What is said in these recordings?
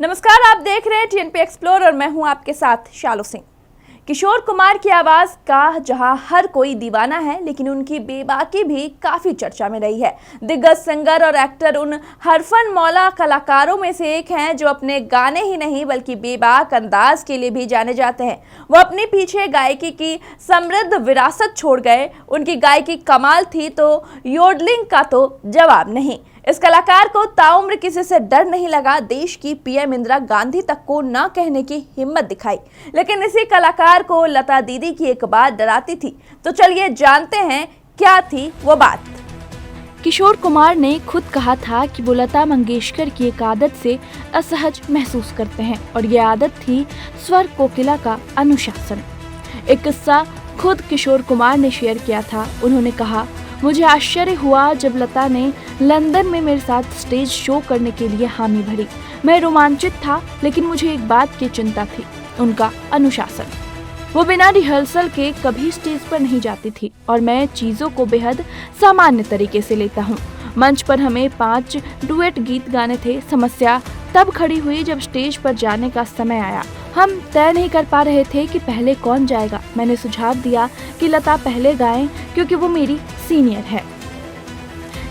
नमस्कार, आप देख रहे हैं टीएनपी एक्सप्लोर और मैं हूं आपके साथ शालू सिंह। किशोर कुमार की आवाज का जहां हर कोई दीवाना है, लेकिन उनकी बेबाकी भी काफी चर्चा में रही है। दिग्गज सिंगर और एक्टर उन हरफन मौला कलाकारों में से एक हैं जो अपने गाने ही नहीं बल्कि बेबाक अंदाज के लिए भी जाने जाते हैं। वो अपने पीछे गायकी की समृद्ध विरासत छोड़ गए। उनकी गायकी कमाल थी तो योडलिंग का तो जवाब नहीं। इस कलाकार को ताउम्र किसी से डर नहीं लगा। देश की पीएम इंदिरा गांधी तक को न कहने की हिम्मत दिखाई। लेकिन इसी कलाकार को लता दीदी की एक बात डराती थी। तो चलिए जानते हैं क्या थी वो बात। किशोर कुमार ने खुद कहा था कि वो लता मंगेशकर की एक आदत से असहज महसूस करते हैं और ये आदत थी स्वर कोकिला का अनुशासन। एक किस्सा खुद किशोर कुमार ने शेयर किया था। उन्होंने कहा, मुझे आश्चर्य हुआ जब लता ने लंदन में मेरे साथ स्टेज शो करने के लिए हामी भरी। मैं रोमांचित था, लेकिन मुझे एक बात की चिंता थी, उनका अनुशासन। वो बिना रिहर्सल के कभी स्टेज पर नहीं जाती थी और मैं चीजों को बेहद सामान्य तरीके से लेता हूँ। मंच पर हमें 5 डुएट गीत गाने थे। समस्या तब खड़ी हुई जब स्टेज पर जाने का समय आया। हम तय नहीं कर पा रहे थे कि पहले कौन जाएगा। मैंने सुझाव दिया कि लता पहले गाएं क्योंकि वो मेरी सीनियर है,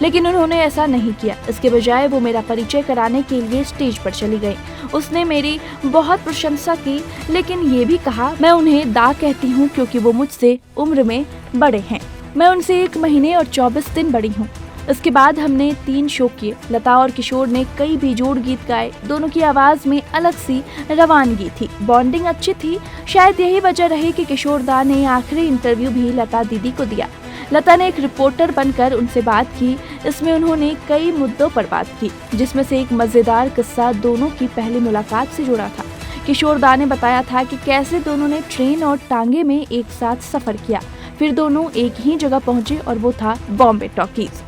लेकिन उन्होंने ऐसा नहीं किया। इसके बजाय वो मेरा परिचय कराने के लिए स्टेज पर चली गई। उसने मेरी बहुत प्रशंसा की, लेकिन ये भी कहा, मैं उन्हें दा कहती हूँ क्योंकि वो मुझसे उम्र में बड़े हैं। मैं उनसे 1 महीने और 24 दिन बड़ी हूँ। इसके बाद हमने 3 शो किए। लता और किशोर ने कई बेजोड़ गीत गाए। दोनों की आवाज में अलग सी रवानगी थी। बॉन्डिंग अच्छी थी। शायद यही वजह रही कि किशोर दा ने आखिरी इंटरव्यू भी लता दीदी को दिया। लता ने एक रिपोर्टर बनकर उनसे बात की। इसमें उन्होंने कई मुद्दों पर बात की, जिसमें से एक मजेदार किस्सा दोनों की पहली मुलाकात से जुड़ा था। किशोर दा ने बताया था कि कैसे दोनों ने ट्रेन और टांगे में एक साथ सफर किया। फिर दोनों एक ही जगह पहुंचे और वो था बॉम्बे टॉकीज।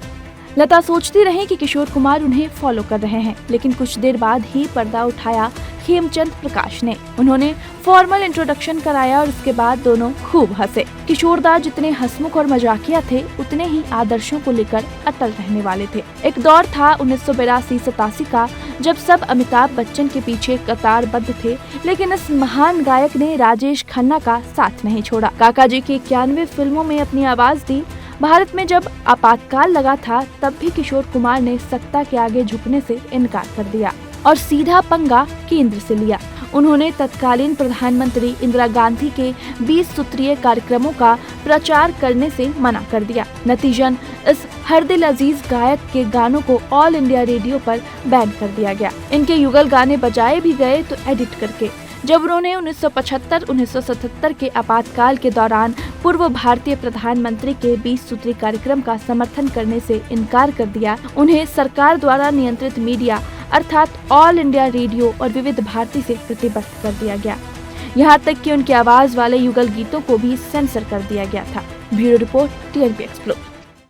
लता सोचती रही कि किशोर कुमार उन्हें फॉलो कर रहे हैं, लेकिन कुछ देर बाद ही पर्दा उठाया हेमचंद प्रकाश ने। उन्होंने फॉर्मल इंट्रोडक्शन कराया और उसके बाद दोनों खूब हंसे। किशोर दा जितने हंसमुख और मजाकिया थे, उतने ही आदर्शों को लेकर अटल रहने वाले थे। एक दौर था 1982-87 का, जब सब अमिताभ बच्चन के पीछे कतारबद्ध थे, लेकिन इस महान गायक ने राजेश खन्ना का साथ नहीं छोड़ा। काका जी की 91 फिल्मों में अपनी आवाज दी। भारत में जब आपातकाल लगा था, तब भी किशोर कुमार ने सत्ता के आगे झुकने से इनकार कर दिया और सीधा पंगा केंद्र से लिया। उन्होंने तत्कालीन प्रधानमंत्री इंदिरा गांधी के 20 सूत्रीय कार्यक्रमों का प्रचार करने से मना कर दिया। नतीजन इस हर दिल अजीज गायक के गानों को ऑल इंडिया रेडियो पर बैन कर दिया गया। इनके युगल गाने बजाए भी गए तो एडिट करके। जब उन्होंने 1975-1977 के आपातकाल के दौरान पूर्व भारतीय प्रधानमंत्री के 20 सूत्री कार्यक्रम का समर्थन करने से इनकार कर दिया, उन्हें सरकार द्वारा नियंत्रित मीडिया अर्थात ऑल इंडिया रेडियो और विविध भारती से प्रतिबद्ध कर दिया गया। यहाँ तक कि उनकी आवाज वाले युगल गीतों को भी सेंसर कर दिया गया था। Bureau report, TNP explore.